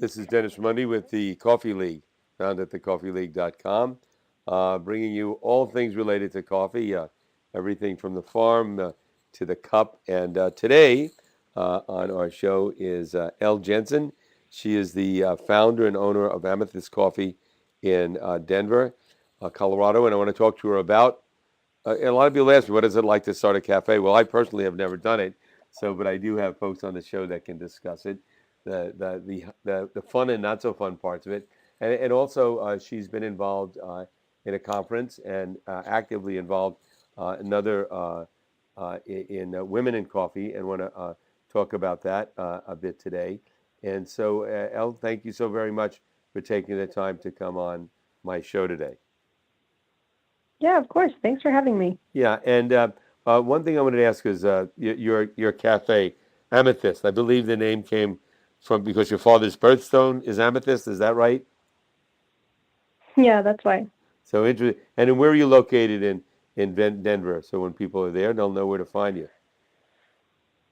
This is Dennis Raimondi with the Coffee League, found at thecoffeeleague.com, bringing you all things related to coffee, everything from the farm to the cup. And today on our show is Elle Jensen. She is the founder and owner of Amethyst Coffee in Denver, Colorado. And I want to talk to her about, and a lot of people ask me, what is it like to start a cafe? Well, I personally have never done it, but I do have folks on the show that can discuss it, the fun and not so fun parts of it, and also she's been involved in a conference and actively involved another in Women in Coffee, and want to talk about that a bit today. And so, Elle, thank you so very much for taking the time to come on my show today. Yeah, of course. Thanks for having me. Yeah, and one thing I wanted to ask is your cafe, Amethyst. I believe the name came from because your father's birthstone is amethyst. Is that right? Yeah, that's why. So interesting. And then where are you located in Denver? So when people are there, they'll know where to find you.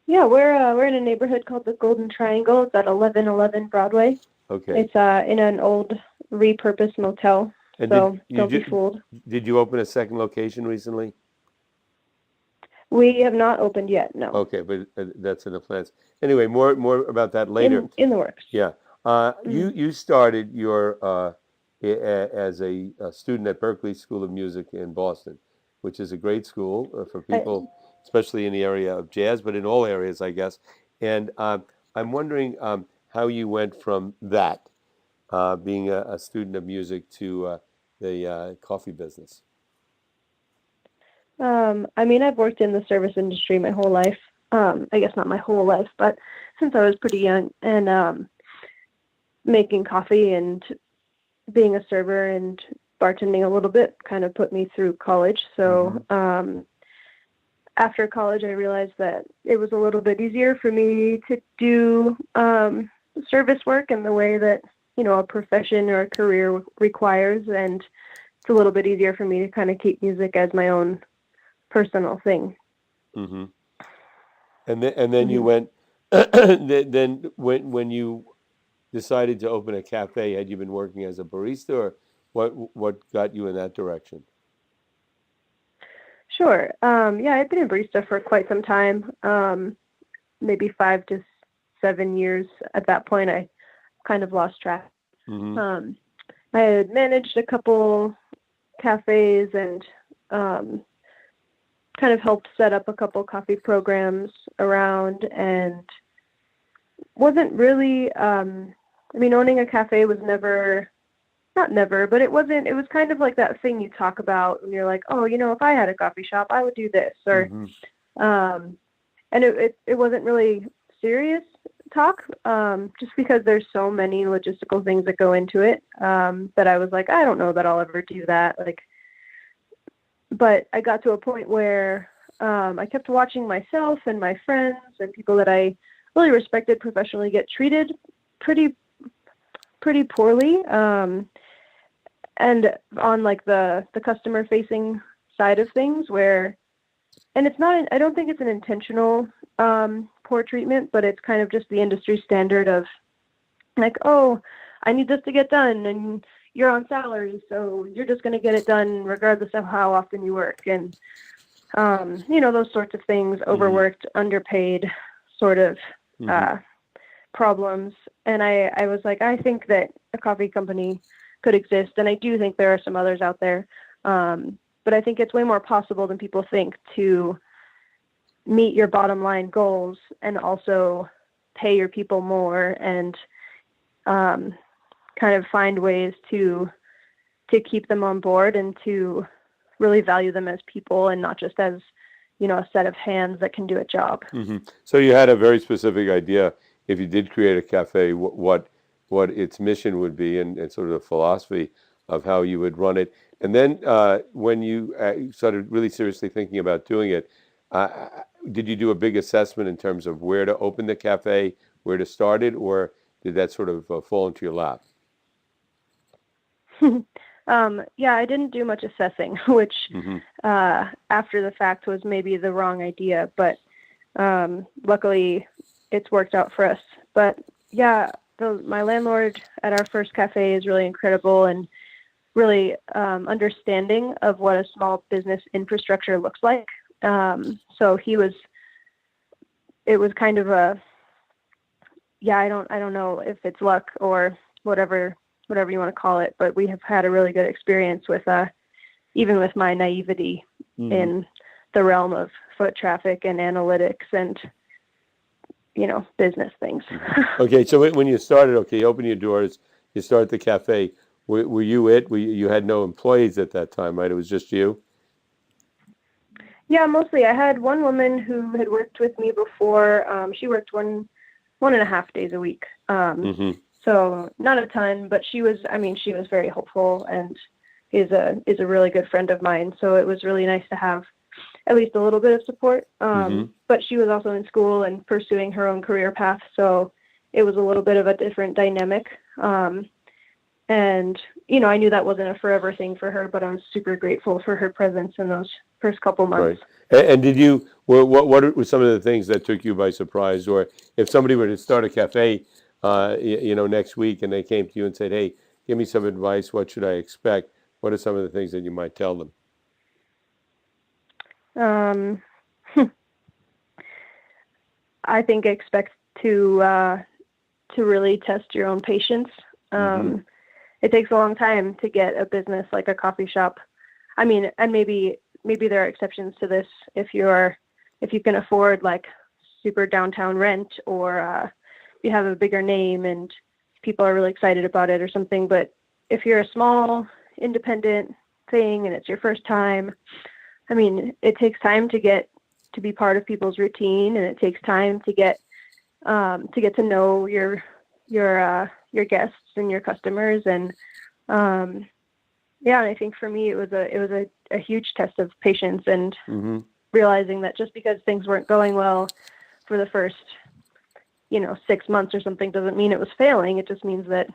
Yeah, we're in a neighborhood called the Golden Triangle. It's at 1111 Broadway. Okay. It's in an old repurposed motel. And So don't be fooled. did you open a second location recently? We have not opened yet. No. Okay, but that's in the plans. Anyway, more about that later. In the works. Yeah. You started your as a student at Berklee School of Music in Boston, which is a great school for people, especially in the area of jazz, but in all areas, I guess. And I'm wondering how you went from that, being a student of music, to the coffee business. I mean, I've worked in the service industry my whole life. I guess not my whole life, but since I was pretty young, and making coffee and being a server and bartending a little bit kind of put me through college. So after college, I realized that it was a little bit easier for me to do service work in the way that, a profession or a career requires. And it's a little bit easier for me to kind of keep music as my own personal thing. Mm-hmm. And then you went, then when you decided to open a cafe, had you been working as a barista, or what got you in that direction? Sure. Yeah, I've been a barista for quite some time, maybe 5 to 7 years. At that point, I kind of lost track. Mm-hmm. I had managed a couple cafes and kind of helped set up a couple coffee programs around, and wasn't really, owning a cafe was not never, but it was kind of like that thing you talk about when you're like, oh, if I had a coffee shop, I would do this, or, and it wasn't really serious talk, just because there's so many logistical things that go into it, that I was like, I don't know that I'll ever do that. But I got to a point where I kept watching myself and my friends and people that I really respected professionally get treated pretty poorly. And on the customer facing side of things, and it's not, I don't think it's an intentional poor treatment, but it's kind of just the industry standard of oh, I need this to get done, and you're on salary, so you're just going to get it done regardless of how often you work. And, those sorts of things, overworked, underpaid sort of problems. And I was like, I think that a coffee company could exist. And I do think there are some others out there. But I think it's way more possible than people think to meet your bottom line goals and also pay your people more, and kind of find ways to keep them on board and to really value them as people and not just as, a set of hands that can do a job. Mm-hmm. So you had a very specific idea, if you did create a cafe, what its mission would be, and sort of the philosophy of how you would run it. And then when you started really seriously thinking about doing it, did you do a big assessment in terms of where to open the cafe, where to start it, or did that sort of fall into your lap? Yeah, I didn't do much assessing, which after the fact was maybe the wrong idea, but luckily it's worked out for us. But yeah, my landlord at our first cafe is really incredible and really understanding of what a small business infrastructure looks like. So it was kind of I don't know if it's luck or whatever you want to call it, but we have had a really good experience with even with my naivety in the realm of foot traffic and analytics and business things. Okay, so when you started, okay, you open your doors, you start the cafe. Were you it? You had no employees at that time, right? It was just you? Yeah, mostly. I had one woman who had worked with me before. She worked 1.5 days a week. So not a ton, but she was very helpful and is a really good friend of mine. So it was really nice to have at least a little bit of support. But she was also in school and pursuing her own career path. So it was a little bit of a different dynamic. And, I knew that wasn't a forever thing for her, but I was super grateful for her presence in those first couple months. Right. And what were some of the things that took you by surprise? Or if somebody were to start a cafe, next week and they came to you and said, hey, give me some advice, what should I expect? What are some of the things that you might tell them? I think expect to really test your own patience. It takes a long time to get a business like a coffee shop. I mean, and maybe there are exceptions to this if you can afford like super downtown rent or you have a bigger name and people are really excited about it or something. But if you're a small independent thing and it's your first time, I mean, it takes time to get to be part of people's routine, and it takes time to get to know your guests and your customers. And and I think for me it was a huge test of patience and realizing that just because things weren't going well for the first 6 months or something doesn't mean it was failing. It just means that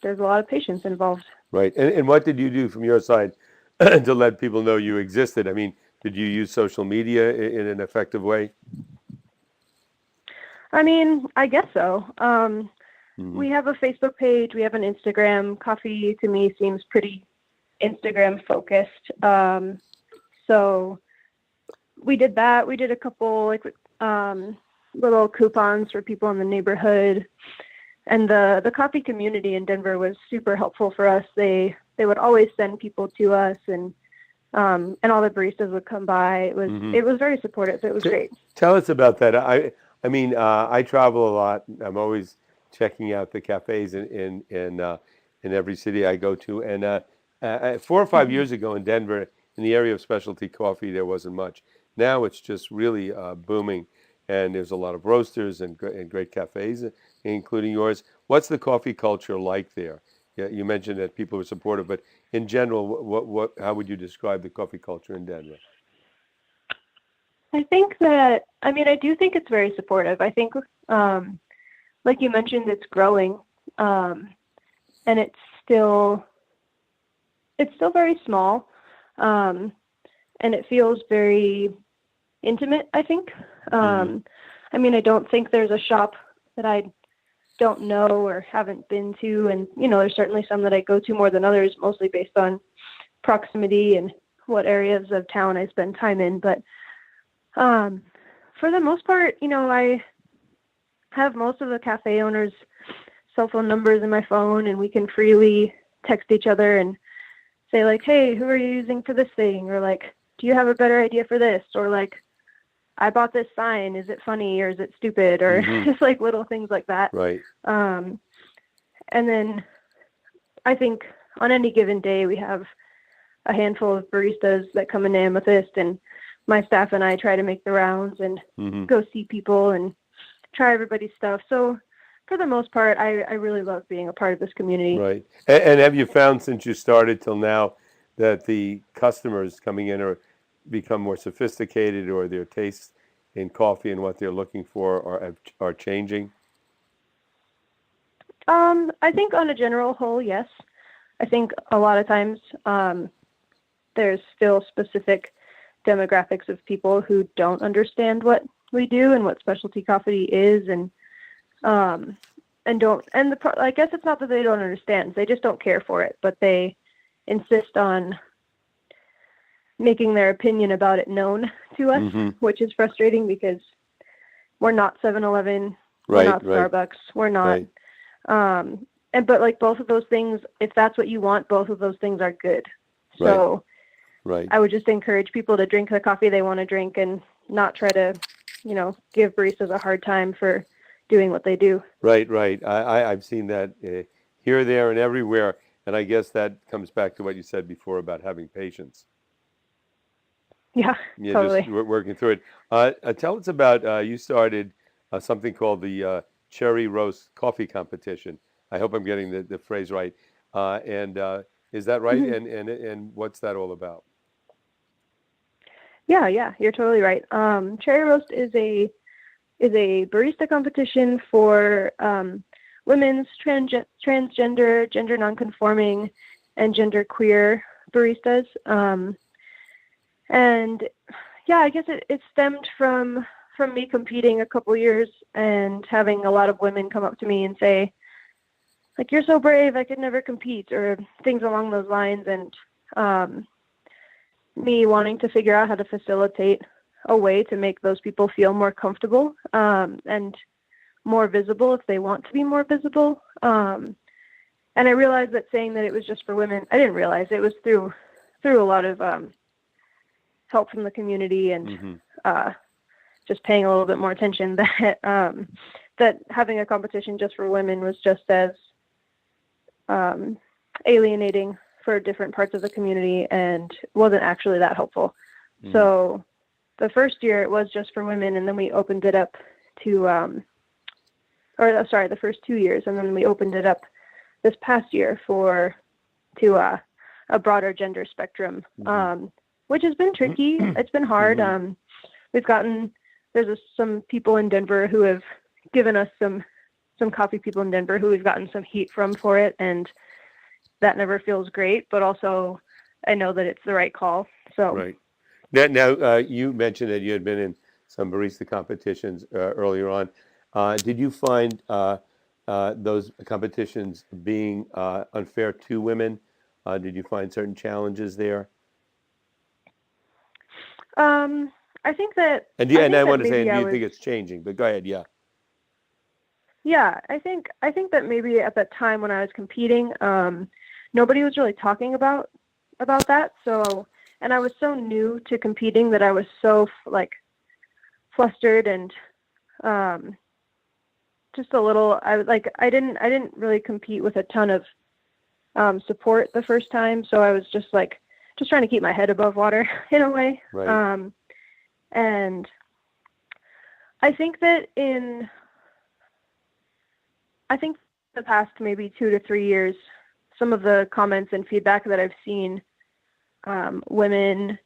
there's a lot of patience involved. Right. And what did you do from your side to let people know you existed? I mean, did you use social media in an effective way? I mean, I guess so. We have a Facebook page. We have an Instagram. Coffee to me seems pretty Instagram focused. So we did that. We did a couple little coupons for people in the neighborhood. And the coffee community in Denver was super helpful for us. They would always send people to us, and all the baristas would come by. It was very supportive. It was great. Tell us about that. I mean, I travel a lot. I'm always checking out the cafes in every city I go to. And 4 or 5 years ago in Denver, in the area of specialty coffee, there wasn't much. Now it's just really booming, and there's a lot of roasters and great cafes, including yours. What's the coffee culture like there? Yeah, you mentioned that people were supportive, but in general, how would you describe the coffee culture in Denver? I think that, I do think it's very supportive. I think, like you mentioned, it's growing, and it's still very small, and it feels very intimate, I think. I don't think there's a shop that I don't know or haven't been to, and there's certainly some that I go to more than others, mostly based on proximity and what areas of town I spend time in. But for the most part, I have most of the cafe owners' cell phone numbers in my phone, and we can freely text each other and say like, hey, who are you using for this thing? Or like, do you have a better idea for this? Or like, I bought this sign. Is it funny or is it stupid? Or just like little things like that. Right. And then I think on any given day, we have a handful of baristas that come into Amethyst, and my staff and I try to make the rounds and go see people and try everybody's stuff. So for the most part, I really love being a part of this community. Right. And have you found since you started till now that the customers coming in are become more sophisticated, or their tastes in coffee and what they're looking for are changing? I think on a general whole, yes. I think a lot of times there's still specific demographics of people who don't understand what we do and what specialty coffee is, and don't, and I guess it's not that they don't understand, they just don't care for it, but they insist on making their opinion about it known to us, which is frustrating because we're not 7-Eleven, we're not Starbucks, we're not, but like both of those things, if that's what you want, both of those things are good. So I would just encourage people to drink the coffee they want to drink and not try to, give baristas a hard time for doing what they do. Right. I've seen that here, there, and everywhere. And I guess that comes back to what you said before about having patience. Yeah, totally. Just working through it. Tell us about, you started something called the Cherry Roast Coffee Competition. I hope I'm getting the phrase right. And is that right? And what's that all about? Yeah, you're totally right. Cherry Roast is a barista competition for women's transgender, gender non-conforming, and gender queer baristas. And yeah, I guess it stemmed from me competing a couple years and having a lot of women come up to me and say, like, "You're so brave, I could never compete," or things along those lines. And me wanting to figure out how to facilitate a way to make those people feel more comfortable and more visible if they want to be more visible. And I realized that saying that it was just for women, I didn't realize it was through a lot of help from the community and just paying a little bit more attention that having a competition just for women was just as alienating for different parts of the community and wasn't actually that helpful. So the first year it was just for women, and then we opened it up to the first 2 years, and then we opened it up this past year to a broader gender spectrum, which has been tricky. It's been hard. There's some people in Denver who have given us some coffee people in Denver who we've gotten some heat from for it, and that never feels great, but also I know that it's the right call. So right. Now you mentioned that you had been in some barista competitions earlier on. Did you find those competitions being unfair to women? Did you find certain challenges there? I think that. And I want to say, do you think it's changing? But go ahead, yeah. Yeah, I think that maybe at that time when I was competing, nobody was really talking about that. So, and I was so new to competing that I was so flustered and just a little. I didn't really compete with a ton of support the first time, so I was just trying to keep my head above water in a way. Right. And I think that the past maybe 2 to 3 years, some of the comments and feedback that I've seen, women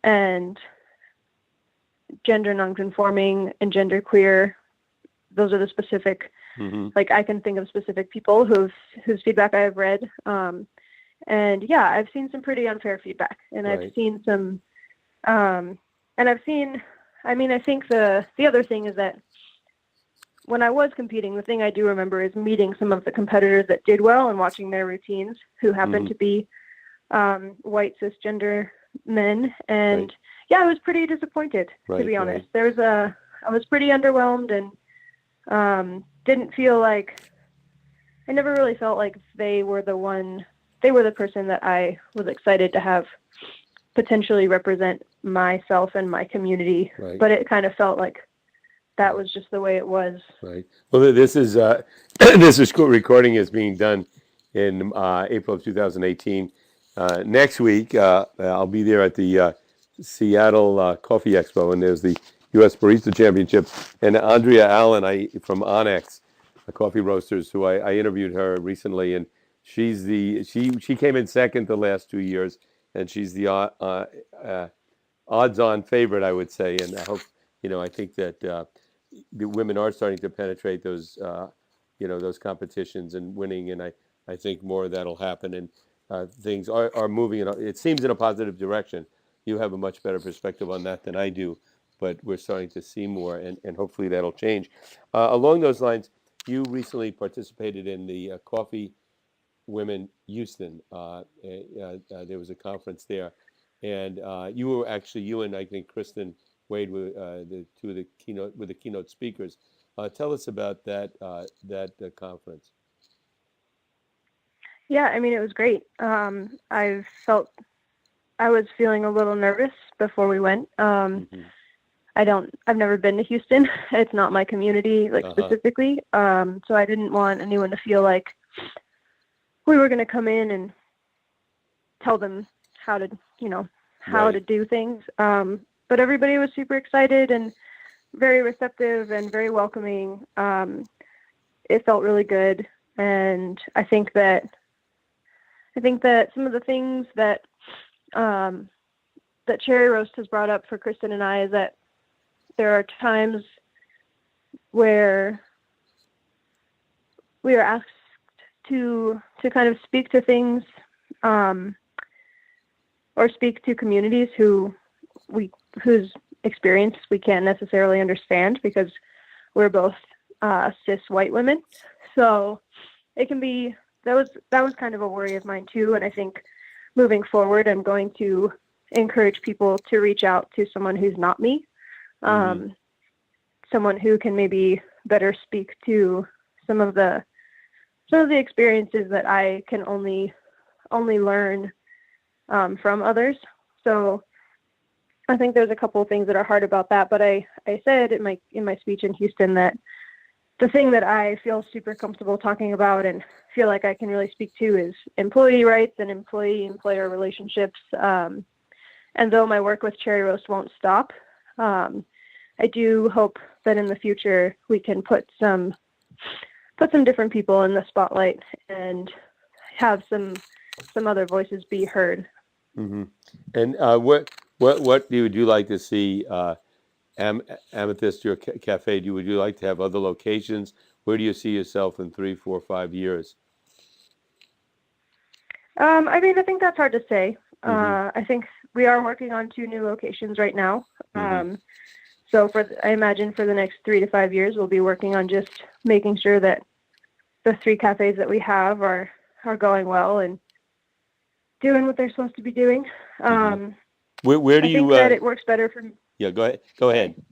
and gender nonconforming and gender queer, those are the specific, I can think of specific people whose feedback I have read. And yeah, I've seen some pretty unfair feedback, and I've seen some, I think the other thing is that when I was competing, the thing I do remember is meeting some of the competitors that did well and watching their routines, who happened to be white cisgender men. And yeah, I was pretty disappointed, to be honest. I was pretty underwhelmed and didn't feel like, I never really felt like they were the person that I was excited to have potentially represent myself and my community. But it kind of felt like that was just the way it was. Right. Well, this is recording is being done in April of 2018. Next week, I'll be there at the Seattle Coffee Expo, and there's the U.S. Barista Championship. And Andrea Allen, from Onyx, the coffee roasters, who I interviewed her recently, and she came in second the last 2 years, and she's the odds-on favorite, I would say. And I hope, I think that the women are starting to penetrate those, those competitions and winning, and I think more of that'll happen, and things are moving. It seems in a positive direction. You have a much better perspective on that than I do, but we're starting to see more, and hopefully that'll change. Along those lines, you recently participated in the Coffee Women Houston. There was a conference there, and you and I think Kristen Wade were the two of the keynote speakers. Tell us about that conference. Yeah, I mean, it was great. I was feeling a little nervous before we went. Mm-hmm. I've never been to Houston. It's not my community, like Uh-huh. specifically. So I didn't want anyone to feel like we were going to come in and tell them how to, how to Right. do things. But everybody was super excited and very receptive and very welcoming. It felt really good. And I think that some of the things that that Cherry Roast has brought up for Kristen and I is that there are times where we are asked to kind of speak to things or speak to communities whose experience we can't necessarily understand because we're both cis white women. So it can be that was kind of a worry of mine too. And I think moving forward, I'm going to encourage people to reach out to someone who's not me, someone who can maybe better speak to some of the experiences that I can only learn from others. So I think there's a couple of things that are hard about that, but I said in my speech in Houston that the thing that I feel super comfortable talking about and feel like I can really speak to is employee rights and employee-employer relationships. And though my work with Cherry Roast won't stop, I do hope that in the future we can put some different people in the spotlight and have some other voices be heard. Mm-hmm. And what would you like to see Amethyst, your cafe? Would you like to have other locations? Where do you see yourself in 3, 4, 5 years? I mean, I think that's hard to say. Mm-hmm. I think we are working on 2 new locations right now. Mm-hmm. So I imagine for the next 3 to 5 years, we'll be working on just making sure that the 3 cafes that we have are going well and doing what they're supposed to be doing. Mm-hmm. Where do I think you? that it works better for. Yeah, go ahead. Go ahead. Sorry.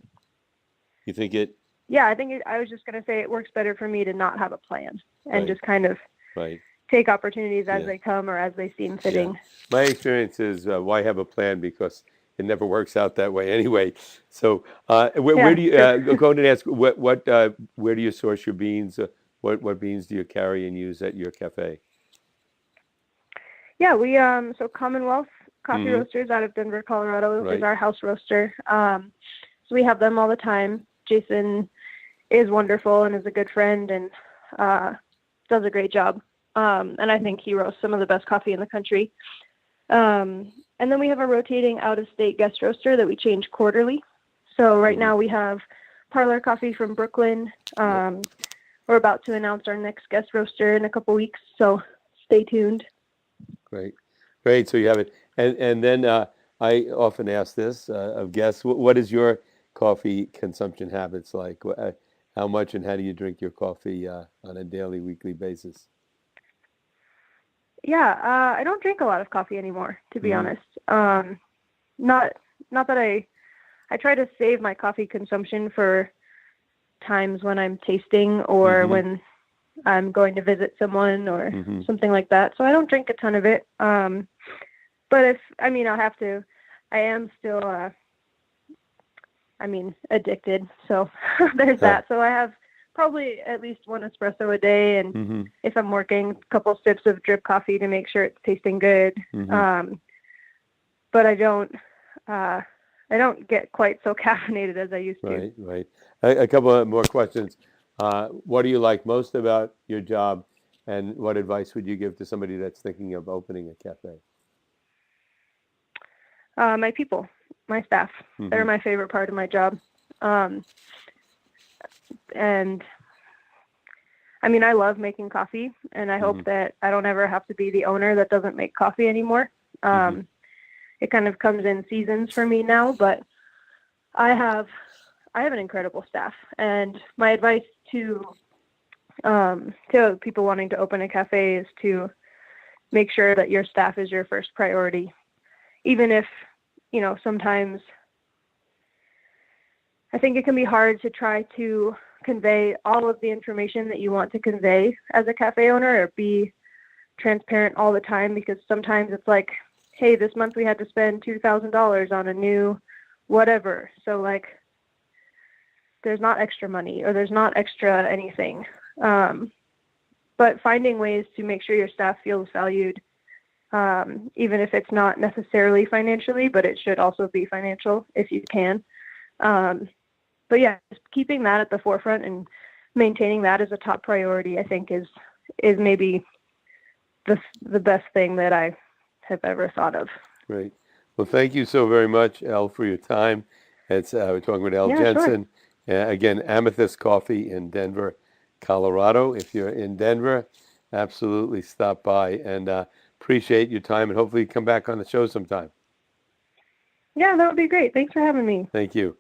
You think it? Yeah, I was just going to say it works better for me to not have a plan and Right. just kind of Right. take opportunities as Yeah. they come or as they seem Yeah. fitting. My experience is why have a plan because it never works out that way anyway. So where Yeah, do you true. go and ask where do you source your beans? What beans do you carry and use at your cafe? Yeah, we so Commonwealth Coffee Mm-hmm. Roasters out of Denver, Colorado is Right. our house roaster. So we have them all the time. Jason is wonderful and is a good friend and does a great job. And I think he roasts some of the best coffee in the country. And then we have a rotating out-of-state guest roaster that we change quarterly. So right now we have Parlor Coffee from Brooklyn. We're about to announce our next guest roaster in a couple weeks, so stay tuned. Great, great. So you have it, and then I often ask this of guests: what is your coffee consumption habits like? How much and how do you drink your coffee on a daily, weekly basis? Yeah, I don't drink a lot of coffee anymore, to be Mm-hmm. honest. Not that I try to save my coffee consumption for times when I'm tasting or Mm-hmm. when I'm going to visit someone or Mm-hmm. something like that. So I don't drink a ton of it. But I'll have to. I am still, addicted. So there's that. So I have probably at least 1 espresso a day, and Mm-hmm. if I'm working, a couple sips of drip coffee to make sure it's tasting good. Mm-hmm. But I don't get quite so caffeinated as I used to. Right, right. A couple of more questions. What do you like most about your job, and what advice would you give to somebody that's thinking of opening a cafe? My people, my staff, they're Mm-hmm. my favorite part of my job. Um, and I love making coffee, and I hope Mm-hmm. that I don't ever have to be the owner that doesn't make coffee anymore. Mm-hmm. It kind of comes in seasons for me now, but I have an incredible staff, and my advice to to people wanting to open a cafe is to make sure that your staff is your first priority. Even if, sometimes I think it can be hard to try to convey all of the information that you want to convey as a cafe owner, or be transparent all the time, because sometimes it's like, hey, this month we had to spend $2,000 on a new whatever. So like, there's not extra money or there's not extra anything. But finding ways to make sure your staff feels valued, even if it's not necessarily financially, but it should also be financial if you can. But yeah, just keeping that at the forefront and maintaining that as a top priority, I think is maybe the best thing that I have ever thought of. Great. Well, thank you so very much, Elle, for your time. We're talking with Elle Jensen. Sure. Again, Amethyst Coffee in Denver, Colorado. If you're in Denver, absolutely stop by, and appreciate your time, and hopefully you come back on the show sometime. Yeah, that would be great. Thanks for having me. Thank you.